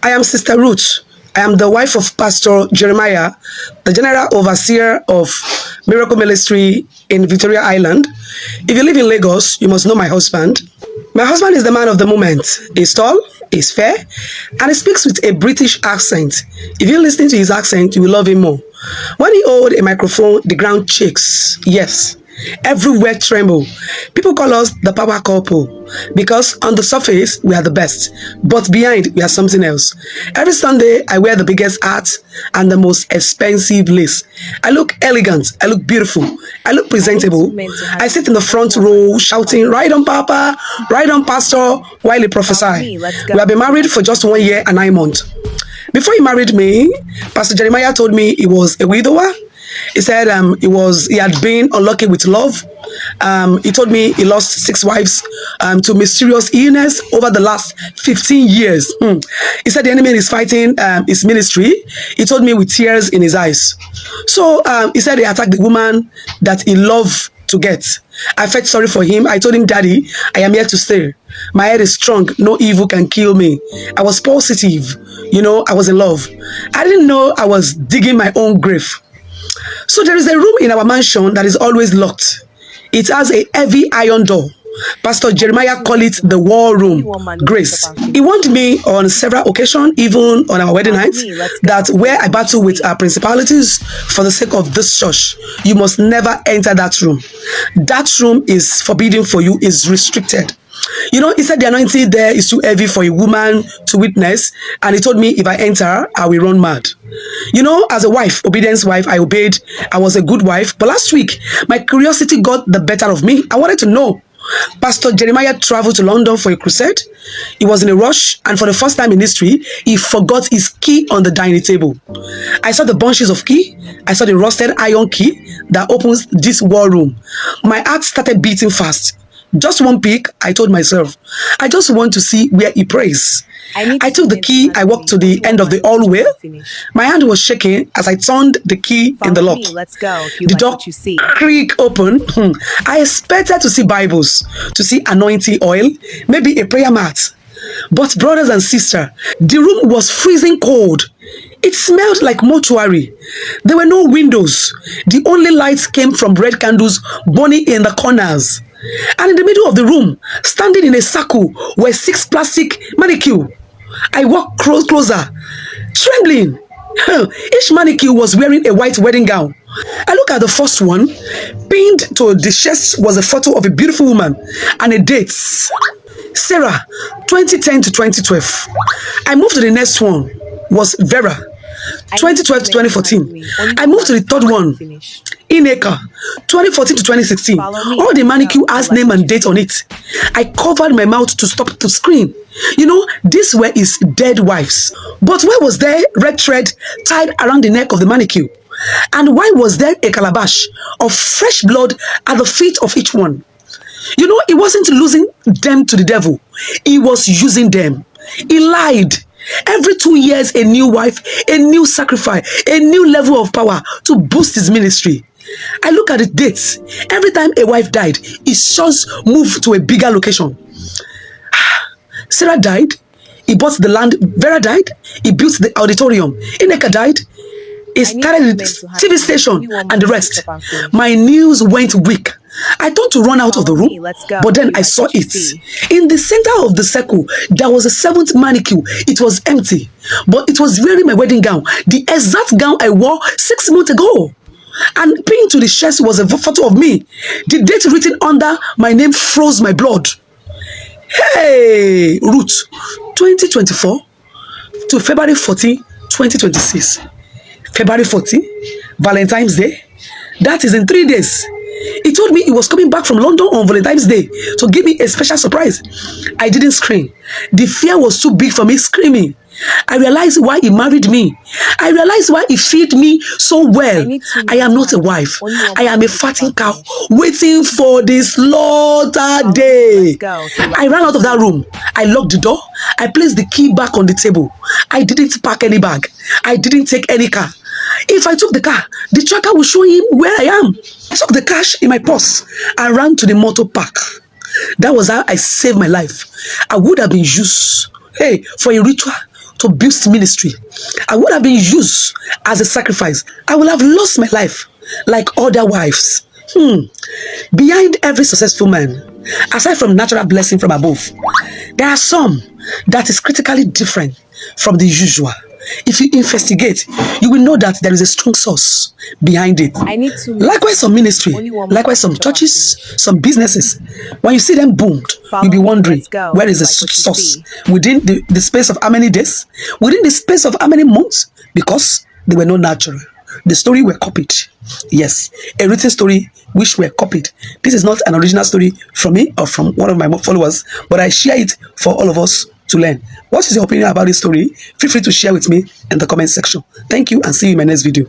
I am Sister Ruth. I am the wife of Pastor Jeremiah, the General Overseer of Miracle Ministry in Victoria Island. If you live in Lagos, you must know my husband. My husband is the man of the moment. He's tall, he's fair, and he speaks with a British accent. If you listen to his accent, you will love him more. When he holds a microphone, the ground shakes. Yes. Everywhere tremble. People call us the power couple because on the surface we are the best, but behind we are something else. Every Sunday I wear the biggest hat and the most expensive lace. I look elegant, I look beautiful, I look presentable. I sit in the front row shouting, "Right on, Papa, right on, Pastor," while he prophesy. We have been married for just 1 year and 9 months. Before he married me, Pastor Jeremiah told me he was a widower. He said he had been unlucky with love. He told me he lost 6 wives to mysterious illness over the last 15 years. He said the enemy is fighting his ministry. He told me with tears in his eyes. So he said he attacked the woman that he loved to get. I felt sorry for him. I told him, "Daddy, I am here to stay. My head is strong. No evil can kill me." I was positive. I was in love. I didn't know I was digging my own grave. So there is a room in our mansion that is always locked. It has a heavy iron door. Pastor Jeremiah called it the war room. Grace. He warned me on several occasions, even on our wedding night, that where I battle with our principalities for the sake of this church, you must never enter that room. That room is forbidden for you, is restricted. He said the anointing there is too heavy for a woman to witness, and he told me if I enter, I will run mad. As a wife, obedience wife, I obeyed. I was a good wife. But last week, my curiosity got the better of me. I wanted to know. Pastor Jeremiah traveled to London for a crusade. He was in a rush, and for the first time in history, he forgot his key on the dining table. I saw the bunches of key. I saw the rusted iron key that opens this war room. My heart started beating fast. Just one peek, I told myself, I just want to see where he prays. I took the key, I walked to the end of the hallway. My hand was shaking as I turned the key in the lock. The door creaked open. I expected to see Bibles, to see anointing oil, maybe a prayer mat. But brothers and sisters, the room was freezing cold. It smelled like mortuary. There were no windows. The only lights came from red candles burning in the corners. And in the middle of the room, standing in a circle, were 6 plastic mannequins. I walked closer, trembling. Each mannequin was wearing a white wedding gown. I looked at the first one. Pinned to the chest was a photo of a beautiful woman and a date. Sarah, 2010 to 2012. I moved to the next one. Was Vera, 2012 to 2014. I moved to the third one. Ineka, 2014 to 2016. All the mannequin has name and date on it. I covered my mouth to stop to scream. These were his dead wives. But why was there red thread tied around the neck of the mannequin? And why was there a calabash of fresh blood at the feet of each one? He wasn't losing them to the devil. He was using them. He lied. Every 2 years, a new wife, a new sacrifice, a new level of power to boost his ministry. I look at the dates. Every time a wife died, his sons moved to a bigger location. Sarah died. He bought the land. Vera died. He built the auditorium. Ineka died. He started the TV station and the rest. My news went weak. I turned to run out of the room, but then I saw it. In the center of the circle, there was a 7th mannequin. It was empty, but it was wearing my wedding gown, the exact gown I wore 6 months ago. And pinned to the chest was a photo of me. The date written under my name froze my blood. Hey, Ruth, 2024 to February 14, 2026. February 14, Valentine's Day. That is in 3 days. He told me he was coming back from London on Valentine's Day to give me a special surprise. I didn't scream. The fear was too big for me screaming. I realized why he married me. I realized why he feed me so well. I am not a wife. I am a fattened cow waiting for the slaughter day. I ran out of that room. I locked the door. I placed the key back on the table. I didn't pack any bag. I didn't take any car. If I took the car, the tracker will show him where I am. I took the cash in my purse and ran to the motor park. That was how I saved my life. I would have been used, for a ritual to build ministry. I would have been used as a sacrifice. I would have lost my life like other wives. Behind every successful man, aside from natural blessing from above, there are some that is critically different from the usual. If you investigate, you will know that there is a strong source behind it. Likewise, some ministry, likewise, some churches, some businesses. When you see them boomed, you'll be wondering, where is the source? Within the space of how many days? Within the space of how many months? Because they were not natural. The story were copied. Yes, a written story which were copied. This is not an original story from me or from one of my followers, but I share it for all of us to learn. What is your opinion about this story? Feel free to share with me in the comment section. Thank you and see you in my next video.